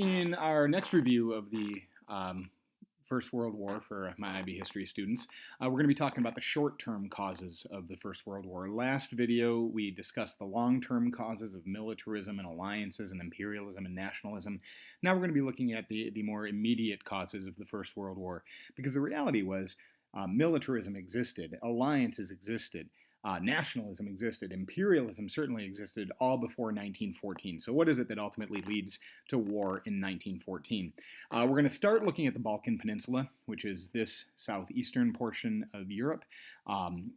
In our next review of the First World War for my IB history students, we're going to be talking about the short-term causes of the First World War. Last video, we discussed the long-term causes of militarism and alliances and imperialism and nationalism. Now we're going to be looking at the more immediate causes of the First World War, because the reality was militarism existed, alliances existed, nationalism existed, imperialism certainly existed all before 1914. So what is it that ultimately leads to war in 1914? We're going to start looking at the Balkan Peninsula, which is this southeastern portion of Europe,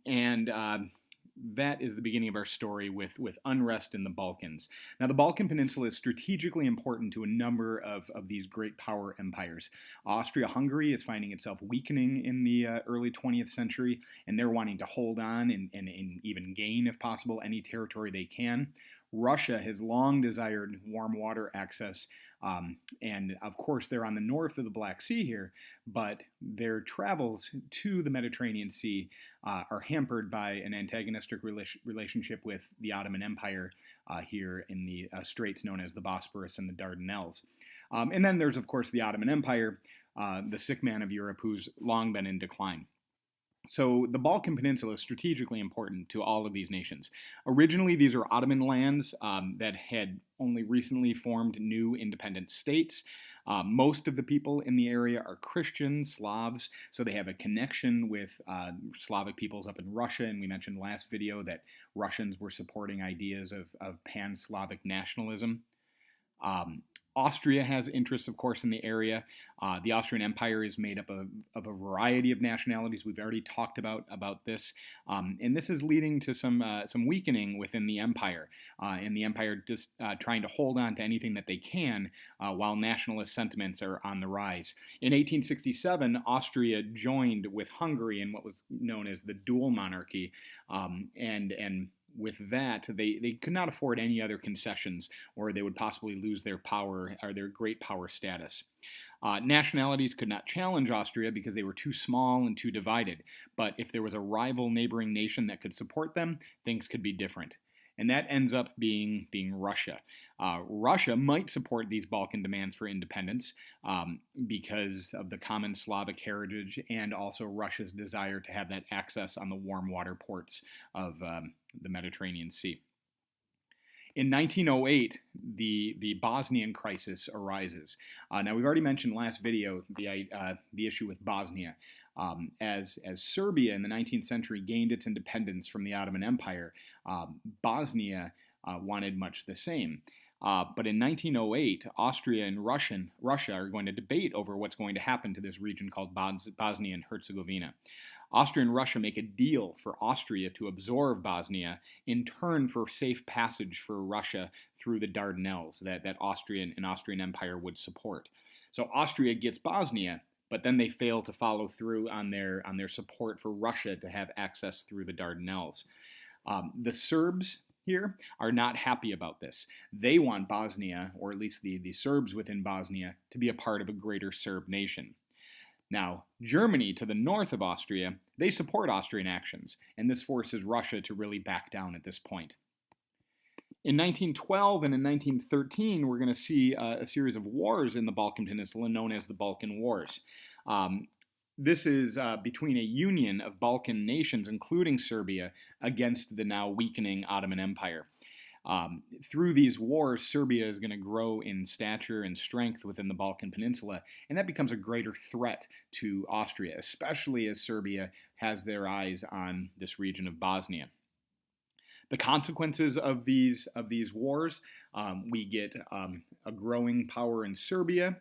and that is the beginning of our story with unrest in the Balkans. Now, the Balkan Peninsula is strategically important to a number of these great power empires. Austria-Hungary is finding itself weakening in the early 20th century, and they're wanting to hold on and even gain, if possible, any territory they can. Russia has long desired warm water access, and of course they're on the north of the Black Sea here, but their travels to the Mediterranean Sea are hampered by an antagonistic relationship with the Ottoman Empire here in the straits known as the Bosporus and the Dardanelles. And then there's, of course, the Ottoman Empire, the sick man of Europe, who's long been in decline. So the Balkan Peninsula is strategically important to all of these nations. Originally, these are Ottoman lands that had only recently formed new independent states. Most of the people in the area are Christian, Slavs, so they have a connection with Slavic peoples up in Russia, and we mentioned last video that Russians were supporting ideas of pan-Slavic nationalism. Austria has interests, of course, in the area. The Austrian Empire is made up of a variety of nationalities. We've already talked about this, and this is leading to some weakening within the empire, and the empire just trying to hold on to anything that they can while nationalist sentiments are on the rise. In 1867, Austria joined with Hungary in what was known as the dual monarchy, and with that, they could not afford any other concessions, or they would possibly lose their power or their great power status. Nationalities could not challenge Austria because they were too small and too divided, but if there was a rival neighboring nation that could support them, things could be different. And that ends up being Russia. Russia might support these Balkan demands for independence because of the common Slavic heritage and also Russia's desire to have that access on the warm water ports of the Mediterranean Sea. In 1908, the Bosnian Crisis arises. Now, we've already mentioned last video the issue with Bosnia. As Serbia in the 19th century gained its independence from the Ottoman Empire, Bosnia wanted much the same. But in 1908, Austria and Russia are going to debate over what's going to happen to this region called Bosnia and Herzegovina. Austria and Russia make a deal for Austria to absorb Bosnia in turn for safe passage for Russia through the Dardanelles that Austrian Empire would support. So Austria gets Bosnia, but then they fail to follow through on their support for Russia to have access through the Dardanelles. The Serbs here are not happy about this. They want Bosnia, or at least the Serbs within Bosnia, to be a part of a greater Serb nation. Now, Germany, to the north of Austria, they support Austrian actions, and this forces Russia to really back down at this point. In 1912 and in 1913, we're going to see a series of wars in the Balkan Peninsula known as the Balkan Wars. This is between a union of Balkan nations, including Serbia, against the now weakening Ottoman Empire. Through these wars, Serbia is going to grow in stature and strength within the Balkan Peninsula, and that becomes a greater threat to Austria, especially as Serbia has their eyes on this region of Bosnia. The consequences of these wars, we get a growing power in Serbia.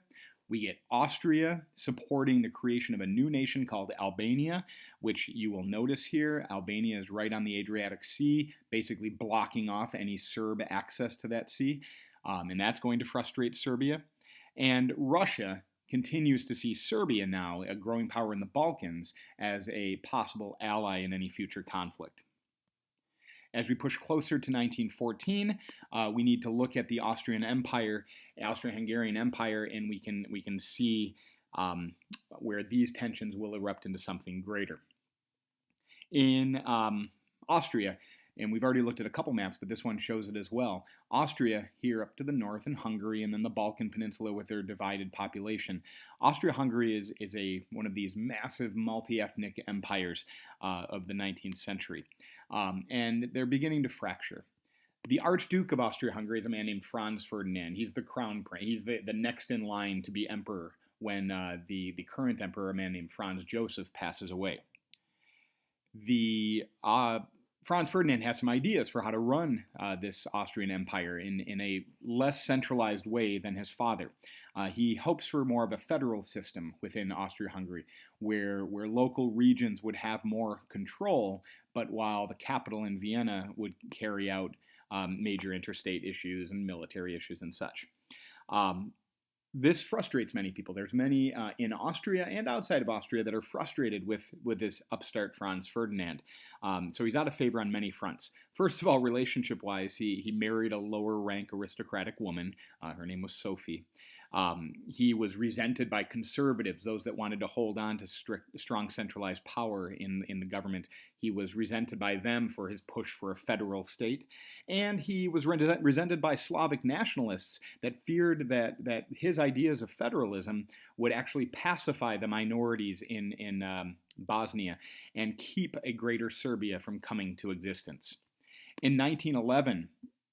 We get Austria supporting the creation of a new nation called Albania, which you will notice here. Albania is right on the Adriatic Sea, basically blocking off any Serb access to that sea, and that's going to frustrate Serbia. And Russia continues to see Serbia now, a growing power in the Balkans, as a possible ally in any future conflict. As we push closer to 1914, we need to look at the Austrian Empire, Austria-Hungarian Empire, and we can see where these tensions will erupt into something greater. In Austria, And we've already looked at a couple maps, but this one shows it as well. Austria here up to the north, and Hungary, and then the Balkan Peninsula with their divided population. Austria-Hungary is one of these massive multi-ethnic empires of the 19th century. And they're beginning to fracture. The Archduke of Austria-Hungary is a man named Franz Ferdinand. He's the crown prince. He's the next in line to be emperor when the current emperor, a man named Franz Joseph, passes away. Franz Ferdinand has some ideas for how to run this Austrian Empire in a less centralized way than his father. He hopes for more of a federal system within Austria-Hungary, where local regions would have more control, but while the capital in Vienna would carry out major interstate issues and military issues and such. This frustrates many people. There's many in Austria and outside of Austria that are frustrated with this upstart Franz Ferdinand. So he's out of favor on many fronts. First of all, relationship-wise, he married a lower-rank aristocratic woman. Her name was Sophie. He was resented by conservatives, those that wanted to hold on to strong centralized power in the government. He was resented by them for his push for a federal state. And he was resented by Slavic nationalists that feared that his ideas of federalism would actually pacify the minorities in Bosnia and keep a greater Serbia from coming to existence. In 1911,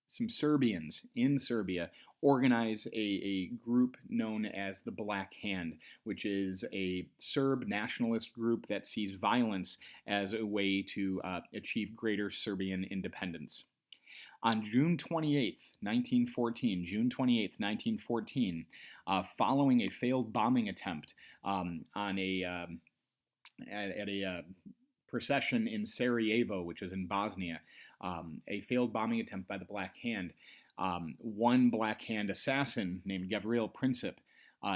some Serbians in Serbia organize a group known as the Black Hand, which is a Serb nationalist group that sees violence as a way to achieve greater Serbian independence. On June 28th, 1914, following a failed bombing attempt at a procession in Sarajevo, which is in Bosnia, a failed bombing attempt by the Black Hand, one Black Hand assassin named Gavril Princip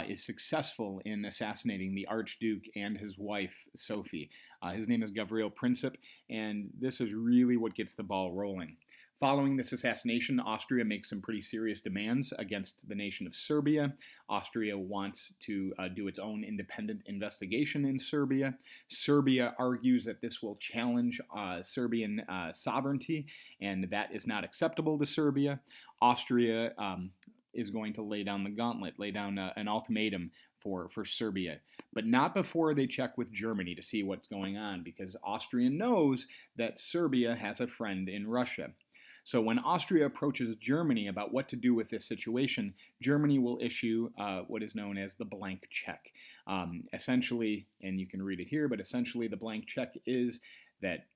is successful in assassinating the Archduke and his wife, Sophie. His name is Gavril Princip, and this is really what gets the ball rolling. Following this assassination, Austria makes some pretty serious demands against the nation of Serbia. Austria wants to do its own independent investigation in Serbia. Serbia argues that this will challenge Serbian sovereignty, and that is not acceptable to Serbia. Austria is going to lay down the gauntlet, lay down an ultimatum for Serbia, but not before they check with Germany to see what's going on, because Austria knows that Serbia has a friend in Russia. So when Austria approaches Germany about what to do with this situation, Germany will issue what is known as the blank check. Essentially, and you can read it here, but essentially the blank check is that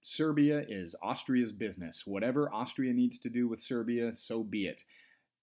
Serbia is Austria's business. Whatever Austria needs to do with Serbia, so be it.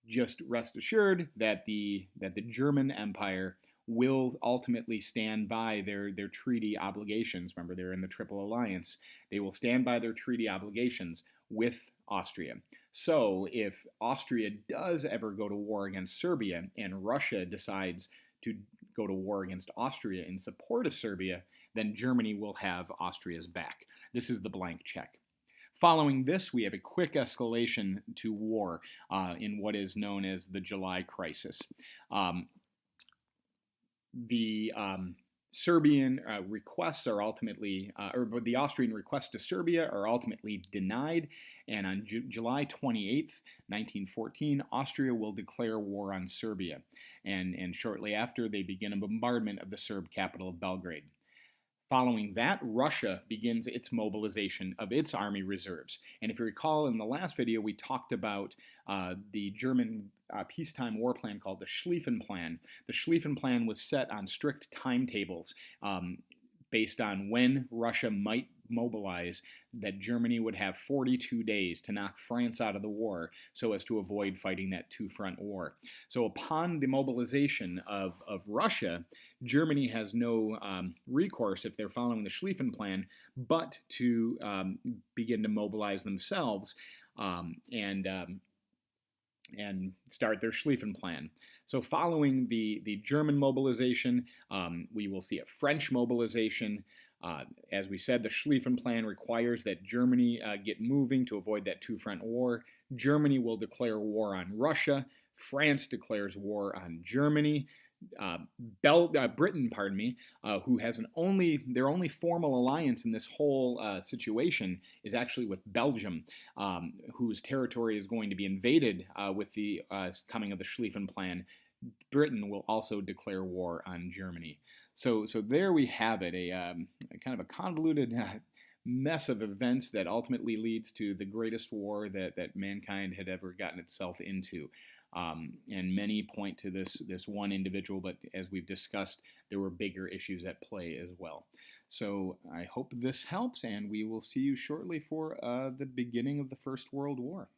Just rest assured that the German Empire will ultimately stand by their treaty obligations. Remember, they're in the Triple Alliance. They will stand by their treaty obligations with Austria. So if Austria does ever go to war against Serbia and Russia decides to go to war against Austria in support of Serbia, then Germany will have Austria's back. This is the blank check. Following this, we have a quick escalation to war in what is known as the July Crisis. The Serbian requests are ultimately, or the Austrian requests to Serbia are ultimately denied, and on July 28th, 1914, Austria will declare war on Serbia, and shortly after, they begin a bombardment of the Serb capital of Belgrade. Following that, Russia begins its mobilization of its army reserves. And if you recall, in the last video, we talked about the German peacetime war plan called the Schlieffen Plan. The Schlieffen Plan was set on strict timetables based on when Russia might mobilize, that Germany would have 42 days to knock France out of the war so as to avoid fighting that two-front war. So upon the mobilization of Russia, Germany has no recourse, if they're following the Schlieffen Plan, but to begin to mobilize themselves and start their Schlieffen Plan. So following the German mobilization, we will see a French mobilization. As we said, the Schlieffen Plan requires that Germany get moving to avoid that two-front war. Germany will declare war on Russia. France declares war on Germany. uh, Britain, pardon me, who has their only formal alliance in this whole situation is actually with Belgium, whose territory is going to be invaded with the coming of the Schlieffen Plan. Britain will also declare war on Germany. So there we have it, a kind of a convoluted mess of events that ultimately leads to the greatest war that mankind had ever gotten itself into. And many point to this one individual, but as we've discussed, there were bigger issues at play as well. So I hope this helps, and we will see you shortly for the beginning of the First World War.